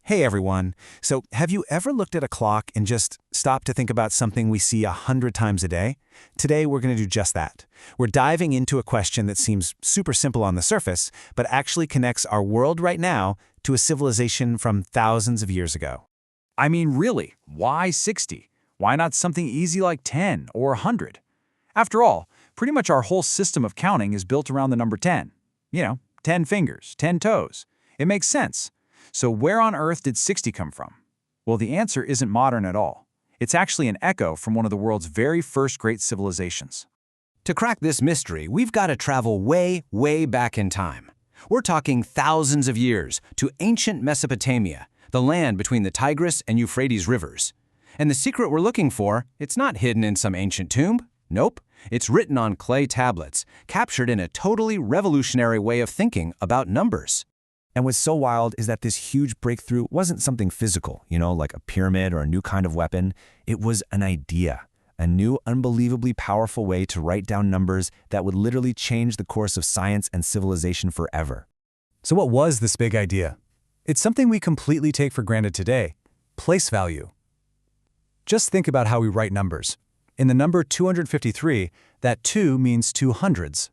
Hey everyone. So, have you ever looked at a clock and just stopped to think about something we see 100 times a day? Today we're going to do just that. We're diving into a question that seems super simple on the surface, but actually connects our world right now to a civilization from thousands of years ago. I mean, really, why 60? Why not something easy like 10 or 100? After all, pretty much our whole system of counting is built around the number 10. 10 fingers, 10 toes. It makes sense. So where on earth did 60 come from? Well, the answer isn't modern at all. It's actually an echo from one of the world's very first great civilizations. To crack this mystery, we've got to travel way, way back in time. We're talking thousands of years to ancient Mesopotamia, the land between the Tigris and Euphrates rivers. And the secret we're looking for, it's not hidden in some ancient tomb. Nope, it's written on clay tablets, captured in a totally revolutionary way of thinking about numbers. And what's so wild is that this huge breakthrough wasn't something physical, like a pyramid or a new kind of weapon. It was an idea, a new, unbelievably powerful way to write down numbers that would literally change the course of science and civilization forever. So what was this big idea? It's something we completely take for granted today: place value. Just think about how we write numbers. In the number 253, that 2 means 2 hundreds.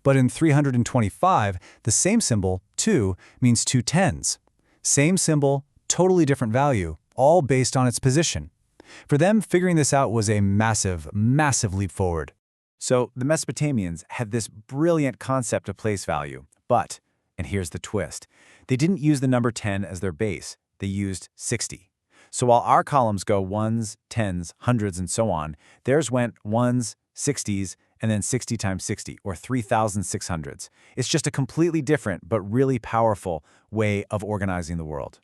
But in 325, the same symbol, 2, means 2 tens. Same symbol, totally different value, all based on its position. For them, figuring this out was a massive, massive leap forward. So the Mesopotamians had this brilliant concept of place value, but, and here's the twist, they didn't use the number 10 as their base, they used 60. So while our columns go ones, tens, hundreds, and so on, theirs went ones, 60s, and then 60 times 60, or 3,600s. It's just a completely different but really powerful way of organizing the world.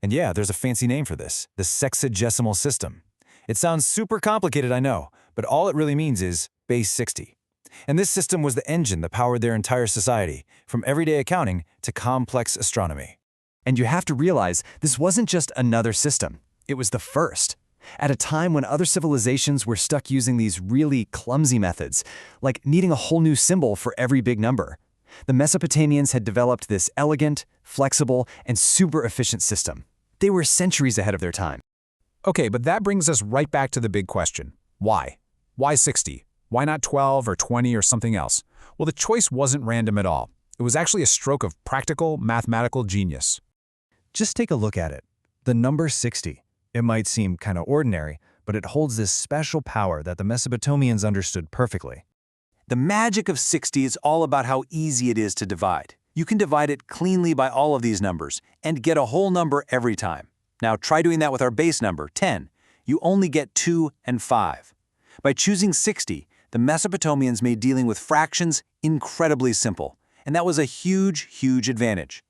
And yeah, there's a fancy name for this, the sexagesimal system. It sounds super complicated, I know, but all it really means is base 60. And this system was the engine that powered their entire society, from everyday accounting to complex astronomy. And you have to realize this wasn't just another system. It was the first. At a time when other civilizations were stuck using these really clumsy methods, like needing a whole new symbol for every big number, the Mesopotamians had developed this elegant, flexible, and super efficient system. They were centuries ahead of their time. Okay, but that brings us right back to the big question. Why? Why 60? Why not 12 or 20 or something else? Well, the choice wasn't random at all. It was actually a stroke of practical, mathematical genius. Just take a look at it. The number 60. It might seem kind of ordinary, but it holds this special power that the Mesopotamians understood perfectly. The magic of 60 is all about how easy it is to divide. You can divide it cleanly by all of these numbers and get a whole number every time. Now try doing that with our base number, 10. You only get 2 and 5. By choosing 60, the Mesopotamians made dealing with fractions incredibly simple, and that was a huge, huge advantage.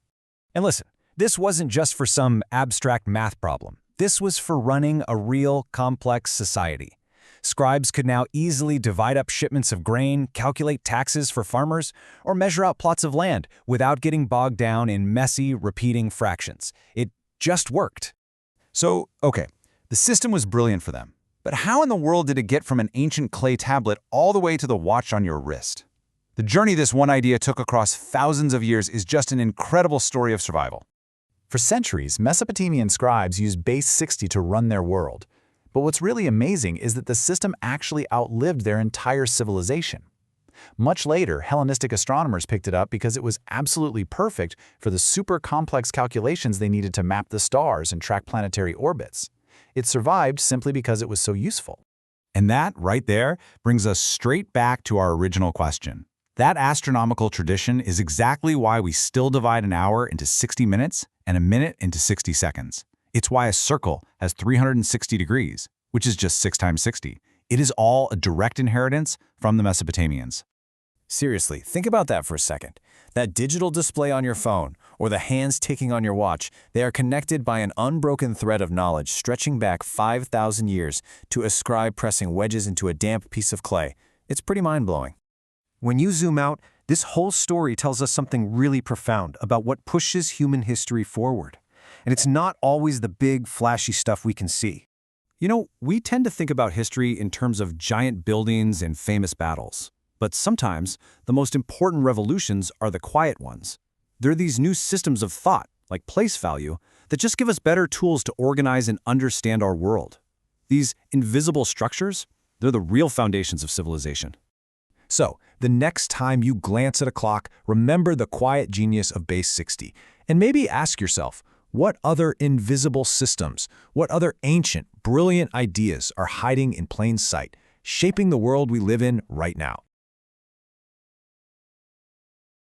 And listen, this wasn't just for some abstract math problem. This was for running a real, complex society. Scribes could now easily divide up shipments of grain, calculate taxes for farmers, or measure out plots of land without getting bogged down in messy, repeating fractions. It just worked. So, okay, the system was brilliant for them. But how in the world did it get from an ancient clay tablet all the way to the watch on your wrist? The journey this one idea took across thousands of years is just an incredible story of survival. For centuries, Mesopotamian scribes used base 60 to run their world. But what's really amazing is that the system actually outlived their entire civilization. Much later, Hellenistic astronomers picked it up because it was absolutely perfect for the super complex calculations they needed to map the stars and track planetary orbits. It survived simply because it was so useful. And that, right there, brings us straight back to our original question. That astronomical tradition is exactly why we still divide an hour into 60 minutes and a minute into 60 seconds. It's why a circle has 360 degrees, which is just 6 times 60. It is all a direct inheritance from the Mesopotamians. Seriously, think about that for a second. That digital display on your phone, or the hands ticking on your watch, they are connected by an unbroken thread of knowledge stretching back 5,000 years to a scribe pressing wedges into a damp piece of clay. It's pretty mind-blowing. When you zoom out, this whole story tells us something really profound about what pushes human history forward. And it's not always the big, flashy stuff we can see. We tend to think about history in terms of giant buildings and famous battles. But sometimes, the most important revolutions are the quiet ones. They're these new systems of thought, like place value, that just give us better tools to organize and understand our world. These invisible structures, they're the real foundations of civilization. So, the next time you glance at a clock, remember the quiet genius of base 60, and maybe ask yourself, what other invisible systems, what other ancient, brilliant ideas are hiding in plain sight, shaping the world we live in right now?